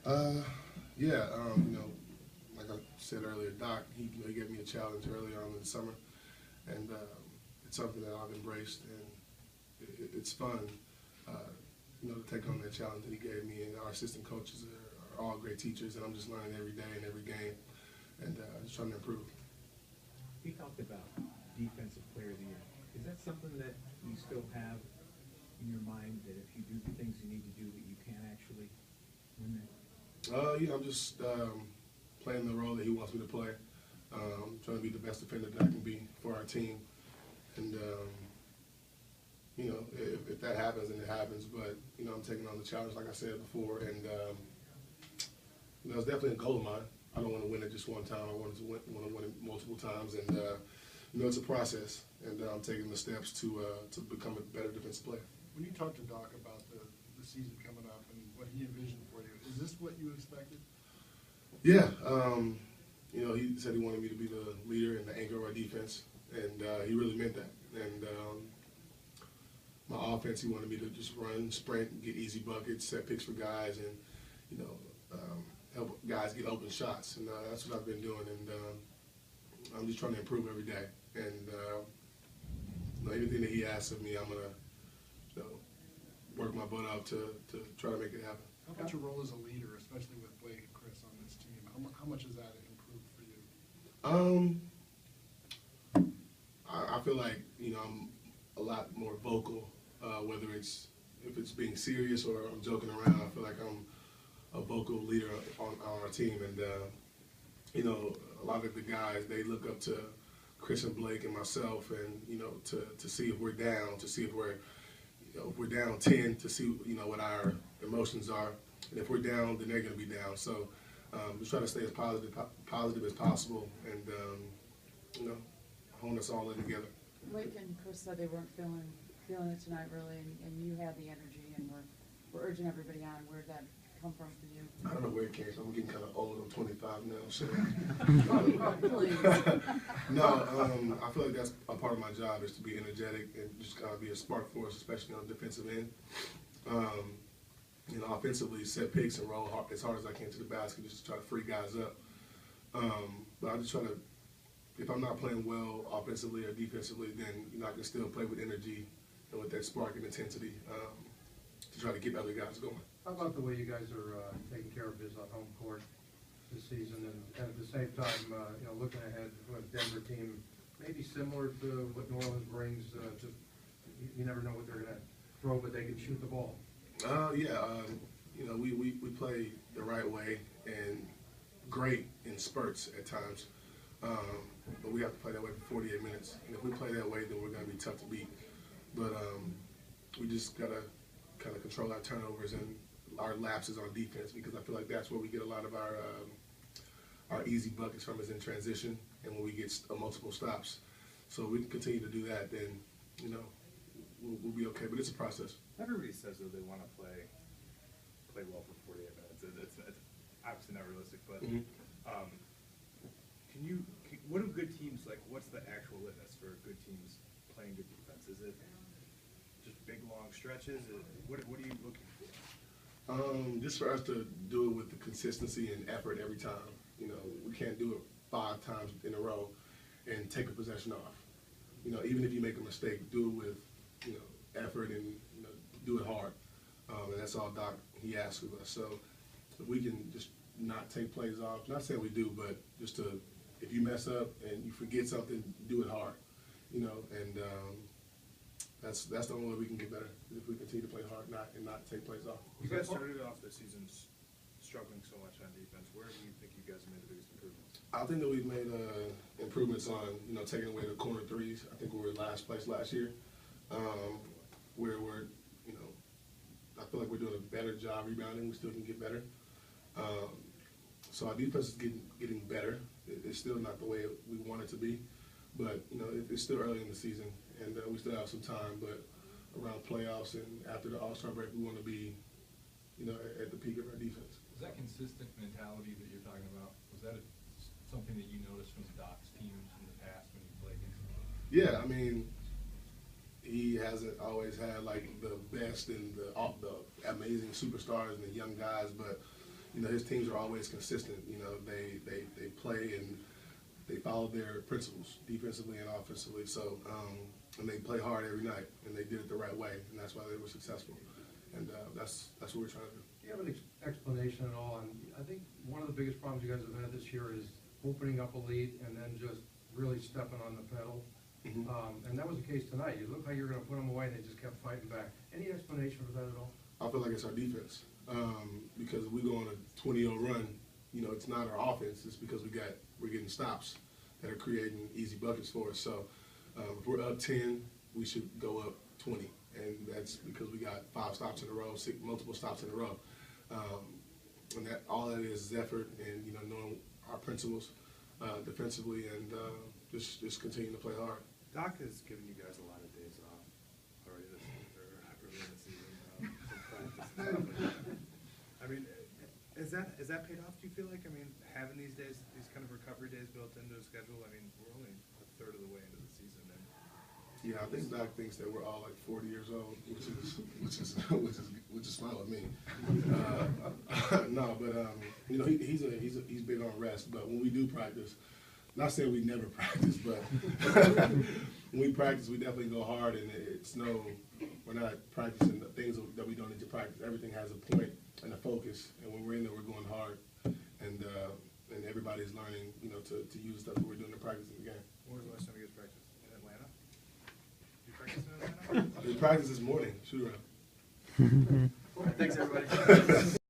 Uh, yeah, like I said earlier, Doc, he gave me a challenge earlier on in the summer, and it's something that I've embraced, and it's fun, to take on that challenge that he gave me. And our assistant coaches are all great teachers, and I'm just learning every day and every game, and just trying to improve. We talked about Defensive Player of the Year. Is that something that you still have in your mind, that if you do the things you need to do, that you can actually win that? I'm just playing the role that he wants me to play. Trying to be the best defender that I can be for our team. And, if that happens, then it happens. But, I'm taking on the challenge, like I said before. And, it's definitely a goal of mine. I don't want to win it just one time. I want to win it multiple times. And, it's a process. And I'm taking the steps to become a better defensive player. When you talk to Doc about the season coming up and what he envisioned for you, is this what you expected? Yeah. He said he wanted me to be the leader and the anchor of our defense, and he really meant that. And my offense, he wanted me to just run, sprint, get easy buckets, set picks for guys, and, help guys get open shots. And that's what I've been doing, and I'm just trying to improve every day. And anything that he asks of me, I'm going to work my butt out to try to make it happen. How about your role as a leader, especially with Blake and Chris on this team? How much has that improved for you? I feel like, I'm a lot more vocal, whether if it's being serious or I'm joking around. I feel like I'm a vocal leader on our team. And, a lot of the guys, they look up to Chris and Blake and myself, and, to see if we're down, to see if we're down 10, to see, what our emotions are. And if we're down, then they're going to be down. So just try to stay as positive as possible, and, hone us all in together. Blake and Chris said they weren't feeling it tonight, really, and you had the energy, and we're urging everybody on. Where did that come from for you? I don't know where it came from. I'm getting kind of old. I'm 25 now, so. Please. No, I feel like that's a part of my job, is to be energetic and just kind of be a spark for us, especially on the defensive end. Offensively, set picks and roll as hard as I can to the basket, just to try to free guys up. But I just try to, if I'm not playing well offensively or defensively, then I can still play with energy and with that spark and intensity to try to get other guys going. How about the way you guys are taking care of business on home court this season, and at the same time, looking ahead with a Denver team, maybe similar to what New Orleans brings? You never know what they're going to throw, but they can shoot the ball. We play the right way and great in spurts at times, but we have to play that way for 48 minutes. And if we play that way, then we're going to be tough to beat. But we just got to kind of control our turnovers and our lapses on defense, because I feel like that's where we get a lot of our easy buckets from, is in transition and when we get multiple stops. So if we can continue to do that, then we'll be okay. But it's a process. Everybody says that they want to play well for 48 minutes. It's obviously not realistic, but what do good teams like? What's the actual litmus for good teams playing good defense? Is it just big long stretches? What are you looking for? Just for us to do it with the consistency and effort every time. We can't do it 5 times in a row and take a possession off. Even if you make a mistake, do it with effort and do it hard. And that's all Doc, he asks of us. So if we can just not take plays off, not saying we do, but just to, if you mess up and you forget something, do it hard. And that's the only way we can get better, if we continue to play hard, not take plays off. You guys started off the season struggling so much on defense. Where do you think you guys have made the biggest improvements? I think that we've made improvements on taking away the corner threes. I think we were last place last year, where we're I feel like we're doing a better job rebounding. We still can get better. So our defense is getting better. It's still not the way we want it to be, but it's still early in the season, and we still have some time. But around playoffs and after the All-Star break, we want to be at the peak of our defense. Is that consistent mentality that you're talking about? Was that something that you noticed from Doc's teams in the past when you played against them? Yeah, I mean, he hasn't always had like the best and the amazing superstars and the young guys, but you know, his teams are always consistent. You know, they play and they follow their principles defensively and offensively. So, and they play hard every night, and they did it the right way, and that's why they were successful. And that's what we're trying to do. Do you have an explanation at all? And I think one of the biggest problems you guys have had this year is opening up a lead and then just really stepping on the pedal. And that was the case tonight. You look how you're going to put them away, and they just kept fighting back. Any explanation for that at all? I feel like it's our defense because if we go on a 20-0 run, you know, it's not our offense. It's because we're getting stops that are creating easy buckets for us. So if we're up 10, we should go up 20, and that's because we got 5 stops in a row, multiple stops in a row. And that all that is effort and, you know, knowing our principles defensively and just continue to play hard. Doc has given you guys a lot of days off already this early in the season from practice. I mean, has that paid off? Do you feel like? I mean, having these days, these kind of recovery days built into the schedule. I mean, we're only a third of the way into the season, and Yeah, I think Doc thinks that we're all like 40 years old, which is fine with me. No, but you know, he's big on rest. But when we do practice, not saying we never practice, but when we practice, we definitely go hard, and we're not practicing the things that we don't need to practice. Everything has a point and a focus, and when we're in there, we're going hard, and everybody's learning, you know, to use stuff that we're doing in practice in the game. when was the last time you guys practiced? In Atlanta? You practiced in Atlanta? We practiced this morning, shoot around. Thanks, everybody.